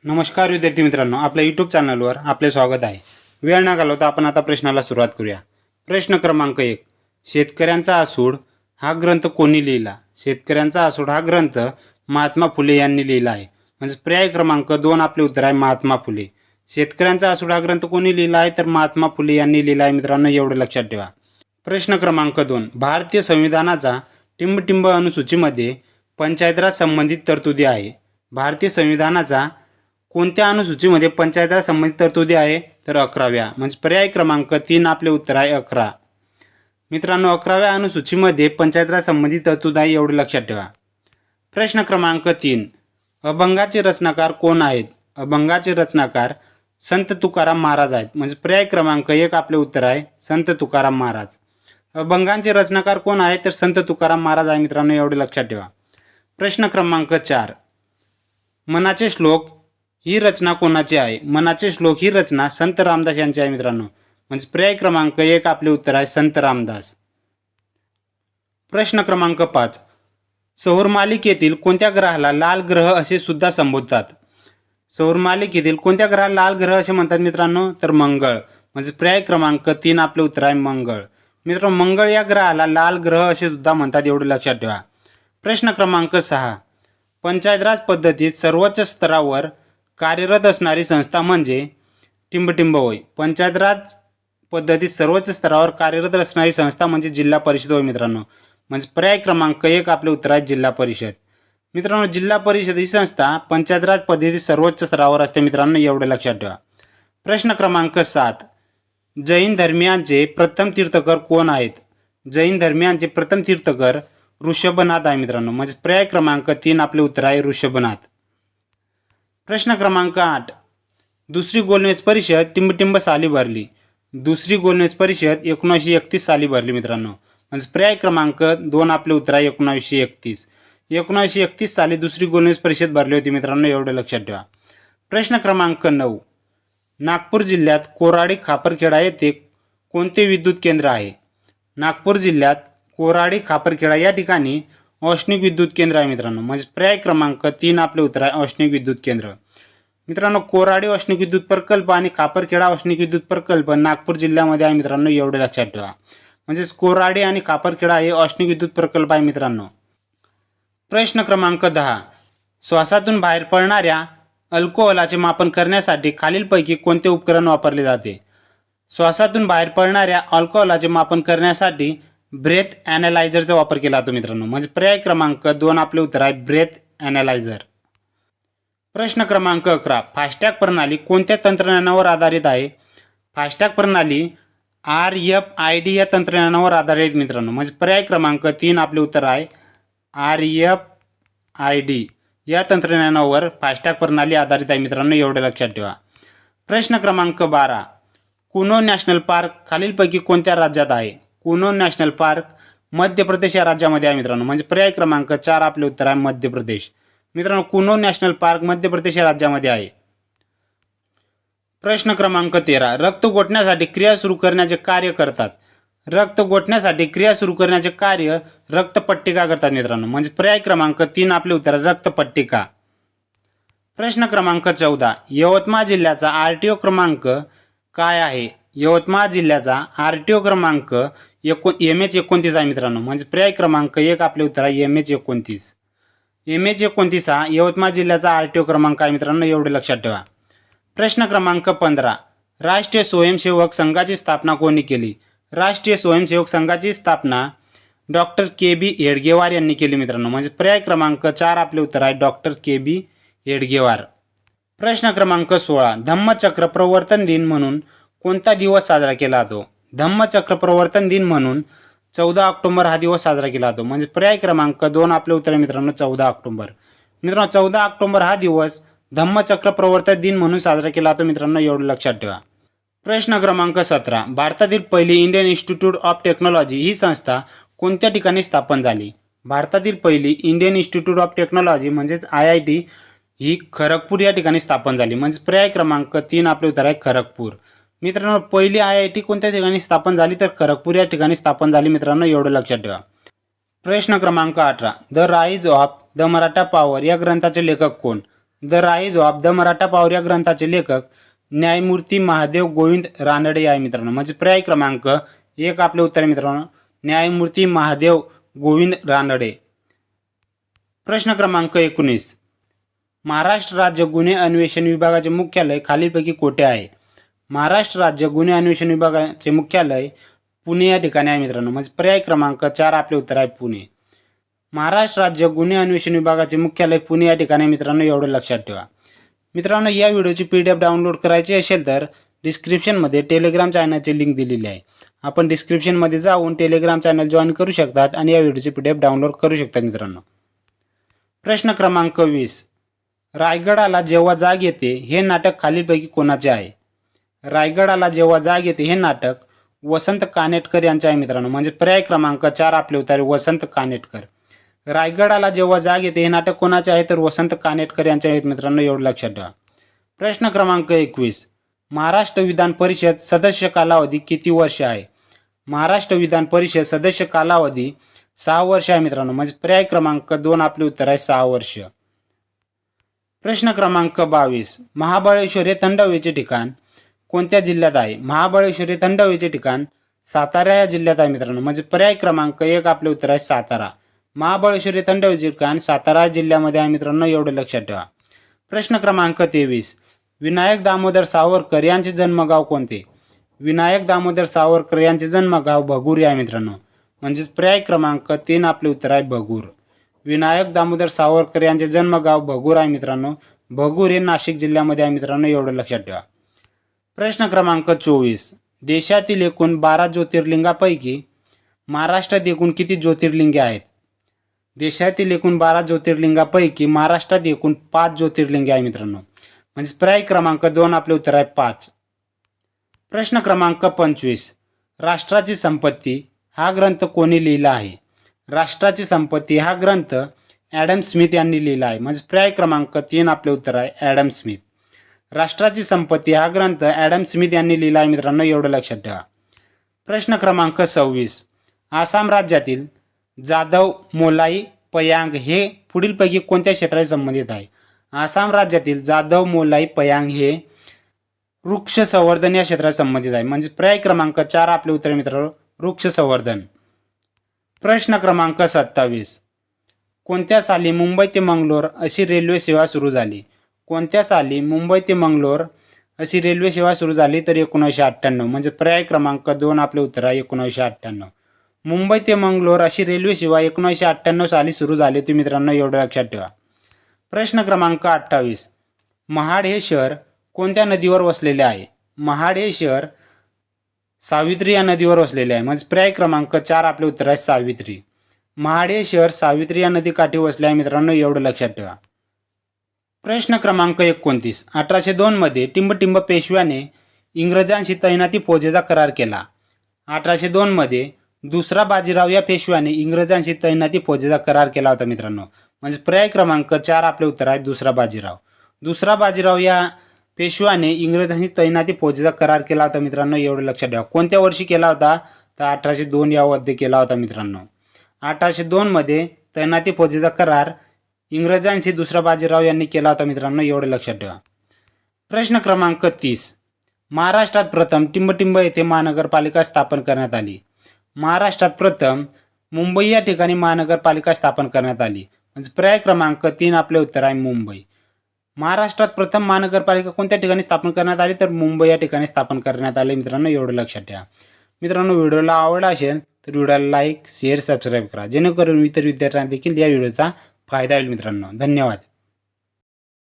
नमस्कार विद्यार्थी मित्रांनो, आपल्या यूट्यूब चॅनलवर आपले स्वागत आहे. वेळ न घालवता आपण आता प्रश्नाला सुरुवात करूया. प्रश्न क्रमांक 1. शेतकऱ्यांचा आसूड हा ग्रंथ कोणी लिहिला? शेतकऱ्यांचा आसूड हा ग्रंथ महात्मा फुले यांनी लिहिला आहे. म्हणजे पर्याय क्रमांक 2 आपले उत्तर आहे महात्मा फुले. शेतकऱ्यांचा आसूड हा ग्रंथ कोणी लिहिला आहे? तर महात्मा फुले यांनी लिहिला आहे. मित्रांनो, एवढं लक्षात ठेवा. प्रश्न क्रमांक 2. भारतीय संविधानाचा टिंबटिंब अनुसूचीमध्ये पंचायत राज संबंधित तरतुदी आहे. भारतीय संविधानाचा कोणत्या अनुसूचीमध्ये पंचायत राज संबंधित तरतुदी आहे? तर 11व्या. म्हणजे पर्याय क्रमांक 3 आपले उत्तर आहे 11. मित्रांनो, 11व्या अनुसूचीमध्ये पंचायत राज संबंधित तरतूद आहे, एवढे लक्षात ठेवा. प्रश्न क्रमांक 3. अभंगाचे रचनाकार कोण आहेत? अभंगाचे रचनाकार संत तुकाराम महाराज आहेत. म्हणजे पर्याय क्रमांक 1 आपले उत्तर आहे संत तुकाराम महाराज. अभंगांचे रचनाकार कोण आहे? तर संत तुकाराम महाराज आहे. मित्रांनो, एवढे लक्षात ठेवा. प्रश्न क्रमांक 4. मनाचे श्लोक ही रचना कोणाची आहे? मनाचे श्लोक ही रचना संत रामदास यांची आहे. मित्रांनो, म्हणजे पर्याय क्रमांक 1 आपले उत्तर आहे संत रामदास. प्रश्न क्रमांक 5. सौरमालिकेतील कोणत्या ग्रहाला लाल ग्रह असे सुद्धा संबोधतात? सौरमालिकेतील कोणत्या ग्रहाला लाल ग्रह असे म्हणतात? मित्रांनो, तर मंगळ. म्हणजे पर्याय क्रमांक 3 आपले उत्तर आहे मंगळ. मित्रांनो, मंगळ या ग्रहाला लाल ग्रह असे सुद्धा म्हणतात, एवढे लक्षात ठेवा. प्रश्न क्रमांक 6. पंचायत राज पद्धतीत सर्वोच्च स्तरावर कार्यरत असणारी संस्था म्हणजे टिंबटिंब होय. पंचायत राज पद्धतीत सर्वोच्च स्तरावर कार्यरत असणारी संस्था म्हणजे जिल्हा परिषद होय. मित्रांनो, म्हणजे पर्याय क्रमांक 1 आपले उत्तर आहे जिल्हा परिषद. मित्रांनो, जिल्हा परिषद ही संस्था पंचायत राज पद्धतीत सर्वोच्च स्तरावर असते. मित्रांनो, एवढे लक्षात ठेवा. प्रश्न क्रमांक 7. जैन धर्मियांचे प्रथम तीर्थकर कोण आहेत? जैन धर्मियांचे प्रथम तीर्थकर ऋषभनाथ आहे. मित्रांनो, म्हणजे पर्याय क्रमांक 3 आपले उत्तर आहे ऋषभनाथ. प्रश्न क्रमांक 8. दुसरी गोलमेज परिषद टिंबटिंब साली भरली? दुसरी गोलमेज परिषद 1931 साली भरली. मित्रांनो, म्हणजे पर्याय क्रमांक 2 आपले उत्तर आहे 1931. 1931 साली दुसरी गोलमेज परिषद भरली होती. मित्रांनो, एवढं लक्षात ठेवा. प्रश्न क्रमांक 9. नागपूर जिल्ह्यात कोराडी खापरखेडा येथे कोणते विद्युत केंद्र आहे? नागपूर जिल्ह्यात कोराडी खापरखेडा या ठिकाणी औष्णिक विद्युत केंद्र आहे. मित्रांनो, म्हणजे पर्याय क्रमांक 3 आपले उत्तर आहे औष्णिक विद्युत केंद्र. मित्रांनो, कोराडी औष्णिक विद्युत प्रकल्प आणि खापरखेडा औष्णिक विद्युत प्रकल्प नागपूर जिल्ह्यामध्ये आहे. मित्रांनो, एवढे लक्षात ठेवा. म्हणजेच कोराडी आणि खापरखेडा हे औष्णिक विद्युत प्रकल्प आहे. मित्रांनो, प्रश्न क्रमांक 10. श्वासातून बाहेर पडणाऱ्या अल्कोहोलाचे मापन करण्यासाठी खालीलपैकी कोणते उपकरण वापरले जाते? श्वासातून बाहेर पडणाऱ्या अल्कोहोलाचे मापन करण्यासाठी ब्रेथ ॲनालायझरचा वापर केला जातो. मित्रांनो, म्हणजे पर्याय क्रमांक 2 आपले उत्तर आहे ब्रेथ ॲनालायझर. प्रश्न क्रमांक 11. फास्टॅग प्रणाली कोणत्या तंत्रज्ञानावर आधारित आहे? फास्टॅग प्रणाली RFID या तंत्रज्ञानावर आधारित. मित्रांनो, म्हणजे पर्याय क्रमांक 3 आपले उत्तर आहे RFID या तंत्रज्ञानावर फास्टॅग प्रणाली आधारित आहे. मित्रांनो, एवढे लक्षात ठेवा. प्रश्न क्रमांक 12. कुनो नॅशनल पार्क खालीलपैकी कोणत्या राज्यात आहे? कुनो नॅशनल पार्क मध्य प्रदेश या राज्यामध्ये आहे. मित्रांनो, म्हणजे पर्याय क्रमांक 4 आपले उत्तर आहे मध्य प्रदेश. मित्रांनो, कुनो नॅशनल पार्क मध्य प्रदेश या राज्यामध्ये आहे. प्रश्न क्रमांक 13. रक्त गोठण्यासाठी क्रिया सुरू करण्याचे कार्य करतात? रक्त गोठण्यासाठी क्रिया सुरू करण्याचे कार्य रक्तपट्टिका करतात. मित्रांनो, म्हणजे पर्याय क्रमांक 3 आपले उत्तर आहे रक्तपट्टिका. प्रश्न क्रमांक 14. यवतमाळ जिल्ह्याचा RTO क्रमांक काय आहे? यवतमाळ जिल्ह्याचा RTO क्रमांक MH29 आहे. मित्रांनो, म्हणजे पर्याय क्रमांक 1 आपले उत्तर आहे MH29. MH29 हा यवतमाळ जिल्ह्याचा RTO क्रमांक आहे. मित्रांनो, एवढे लक्षात ठेवा. प्रश्न क्रमांक 15. राष्ट्रीय स्वयंसेवक संघाची स्थापना कोणी केली? राष्ट्रीय स्वयंसेवक संघाची स्थापना डॉक्टर KB हेडगेवार यांनी केली. मित्रांनो, म्हणजे पर्याय क्रमांक 4 आपले उत्तर आहे डॉक्टर KB हेडगेवार. प्रश्न क्रमांक 16. धम्मचक्र प्रवर्तन दिन म्हणून कोणता दिवस साजरा केला जातो? धम्मचक्र प्रवर्तन दिन म्हणून 14 ऑक्टोबर हा दिवस साजरा केला जातो. म्हणजे पर्याय क्रमांक 2 आपले उत्तर आहे मित्रांनो 14 ऑक्टोबर. मित्रांनो, 14 ऑक्टोबर हा दिवस धम्मचक्र प्रवर्तन दिन म्हणून साजरा केला जातो. मित्रांनो, एवढं लक्षात ठेवा. प्रश्न क्रमांक 17. भारतातील पहिली इंडियन इन्स्टिट्यूट ऑफ टेक्नॉलॉजी ही संस्था कोणत्या ठिकाणी स्थापन झाली? भारतातील पहिली इंडियन इन्स्टिट्यूट ऑफ टेक्नॉलॉजी म्हणजेच IIT ही खरगपूर या ठिकाणी स्थापन झाली. म्हणजे पर्याय क्रमांक 3 आपले उत्तर आहे खरगपूर. मित्रांनो, पहिली IIT कोणत्या ठिकाणी स्थापन झाली? तर खरगपूर या ठिकाणी स्थापन झाली. मित्रांनो, एवढं लक्षात ठेवा. प्रश्न क्रमांक 18. The rise of the Maratha power या ग्रंथाचे लेखक कोण? The rise of the Maratha power या ग्रंथाचे लेखक न्यायमूर्ती महादेव गोविंद रानडे आहे मित्रांनो. म्हणजे पर्याय क्रमांक 1 आपले उत्तर आहे मित्रांनो, न्यायमूर्ती महादेव गोविंद रानडे. प्रश्न क्रमांक 19. महाराष्ट्र राज्य गुन्हे अन्वेषण विभागाचे मुख्यालय खालीलपैकी कोठे आहे? महाराष्ट्र राज्य गुन्हे अन्वेषण विभागाचे मुख्यालय पुणे या ठिकाणी आहे मित्रांनो. म्हणजे पर्याय क्रमांक 4 आपले उत्तर आहे पुणे. महाराष्ट्र राज्य गुन्हे अन्वेषण विभागाचे मुख्यालय पुणे या ठिकाणी मित्रांनो, एवढं लक्षात ठेवा. मित्रांनो, या व्हिडिओची PDF डाउनलोड करायची असेल तर डिस्क्रिप्शनमध्ये टेलिग्राम चॅनलची लिंक दिलेली आहे. आपण डिस्क्रिप्शनमध्ये जाऊन टेलिग्राम चॅनल जॉईन करू शकतात आणि या व्हिडिओची PDF डाउनलोड करू शकतात मित्रांनो. प्रश्न क्रमांक 20. रायगडाला जेव्हा जाग येते हे नाटक खालीलपैकी कोणाचे आहे? रायगडाला जेव्हा जाग येते हे नाटक वसंत कानेटकर यांचे आहे मित्रांनो. म्हणजे पर्याय क्रमांक 4 आपले उत्तर आहे वसंत कानेटकर. रायगडाला जेव्हा जाग येते हे नाटक कोणाचे आहे? तर वसंत कानेटकर यांचे आहेत मित्रांनो, एवढं लक्षात ठेवा. प्रश्न क्रमांक 21. महाराष्ट्र विधान परिषद सदस्य कालावधी किती वर्ष आहे? महाराष्ट्र विधान परिषद सदस्य कालावधी 6 वर्ष आहे मित्रांनो. म्हणजे पर्याय क्रमांक 2 आपले उत्तर आहे 6 वर्ष. प्रश्न क्रमांक 22. महाबळेश्वर हे थंड हवेचे ठिकाण कोणत्या जिल्ह्यात आहे? महाबळेश्वर हे थंड हवेचे ठिकाण सातारा या जिल्ह्यात आहे मित्रांनो. म्हणजे पर्याय क्रमांक 1 आपले उत्तर आहे सातारा. महाबळेश्वर हे थंड हवेचे ठिकाण सातारा जिल्ह्यामध्ये आहे मित्रांनो, एवढं लक्षात ठेवा. प्रश्न क्रमांक 23. विनायक दामोदर सावरकर यांचे जन्मगाव कोणते? विनायक दामोदर सावरकर यांचे जन्मगाव भगूर आहे मित्रांनो. म्हणजेच पर्याय क्रमांक 3 आपले उत्तर आहे भगूर. विनायक दामोदर सावरकर यांचे जन्मगाव भगूर आहे मित्रांनो. भगूर हे नाशिक जिल्ह्यामध्ये आहे मित्रांनो, एवढं लक्षात ठेवा. प्रश्न क्रमांक 24. देशातील एकूण 12 ज्योतिर्लिंगापैकी महाराष्ट्रात एकूण किती ज्योतिर्लिंगे आहेत? देशातील एकूण 12 ज्योतिर्लिंगापैकी महाराष्ट्रात एकूण 5 ज्योतिर्लिंगे आहे मित्रांनो. म्हणजे पर्याय क्रमांक 2 आपले उत्तर आहे 5. प्रश्न क्रमांक 25. राष्ट्राची संपत्ती हा ग्रंथ कोणी लिहिला आहे? राष्ट्राची संपत्ती हा ग्रंथ ॲडम स्मिथ यांनी लिहिला आहे. म्हणजे पर्याय क्रमांक 3 आपले उत्तर आहे ॲडम स्मिथ. राष्ट्राची संपत्ती हा ग्रंथ ॲडम स्मिथ यांनी लिहिला आहे मित्रांनो, एवढं लक्षात ठेवा. प्रश्न क्रमांक 26. आसाम राज्यातील जाधव मोलाई पयांग हे पुढीलपैकी कोणत्या क्षेत्राशी संबंधित आहे? आसाम राज्यातील जाधव मोलाई पयांग हे वृक्ष संवर्धन या क्षेत्राशी संबंधित आहे. म्हणजे पर्याय क्रमांक 4 आपले उत्तर मित्रांनो वृक्ष संवर्धन. प्रश्न क्रमांक 27. कोणत्या साली मुंबई ते मंगलोर अशी रेल्वे सेवा सुरू झाली? कोणत्या साली मुंबई ते मंगलोर अशी रेल्वे सेवा सुरू झाली? तर 1998. म्हणजे पर्याय क्रमांक 2 आपले उत्तर आहे 1998. मुंबई ते मंगलोर अशी रेल्वे सेवा 1998 साली सुरू झाली होती मित्रांनो, एवढं लक्षात ठेवा. प्रश्न क्रमांक 28. महाड हे शहर कोणत्या नदीवर वसलेले आहे? महाड हे शहर सावित्री या नदीवर वसलेले आहे. म्हणजे पर्याय क्रमांक 4 आपले उत्तर आहे सावित्री. महाड हे शहर सावित्री या नदीकाठी वसले आहे मित्रांनो, एवढं लक्षात ठेवा. प्रश्न क्रमांक 29. 1802 मध्ये टिंबटिंब पेशव्याने इंग्रजांशी तैनाती फौजेचा करार केला. 1802 मध्ये दुसरा बाजीराव या पेशव्याने इंग्रजांशी तैनाती फौजेचा करार केला होता मित्रांनो. म्हणजे पर्याय क्रमांक 4 आपले उत्तर आहे दुसरा बाजीराव. दुसरा बाजीराव या पेशव्याने इंग्रजांशी तैनाती फौजेचा करार केला होता मित्रांनो, एवढं लक्षात ठेवा. कोणत्या वर्षी केला होता? तर 1802 यामध्ये केला होता मित्रांनो. 1802 मध्ये तैनाती फौजेचा करार इंग्रजांशी दुसरा बाजीराव यांनी केला होता मित्रांनो, एवढं लक्षात ठेवा. प्रश्न क्रमांक 30. महाराष्ट्रात प्रथम टिंबटिंब येथे महानगरपालिका स्थापन करण्यात आली. महाराष्ट्रात प्रथम मुंबई या ठिकाणी महानगरपालिका स्थापन करण्यात आली. म्हणजे पर्याय क्रमांक 3 आपले उत्तर आहे मुंबई. महाराष्ट्रात प्रथम महानगरपालिका कोणत्या ठिकाणी स्थापन करण्यात आली? तर मुंबई या ठिकाणी स्थापन करण्यात आले मित्रांनो, एवढं लक्षात ठेवा. मित्रांनो, व्हिडिओला आवडला असेल तर व्हिडिओला लाईक शेअर सबस्क्राईब करा, जेणेकरून इतर विद्यार्थ्यांना देखील या व्हिडिओचा फायदा होईल मित्रांनो. धन्यवाद.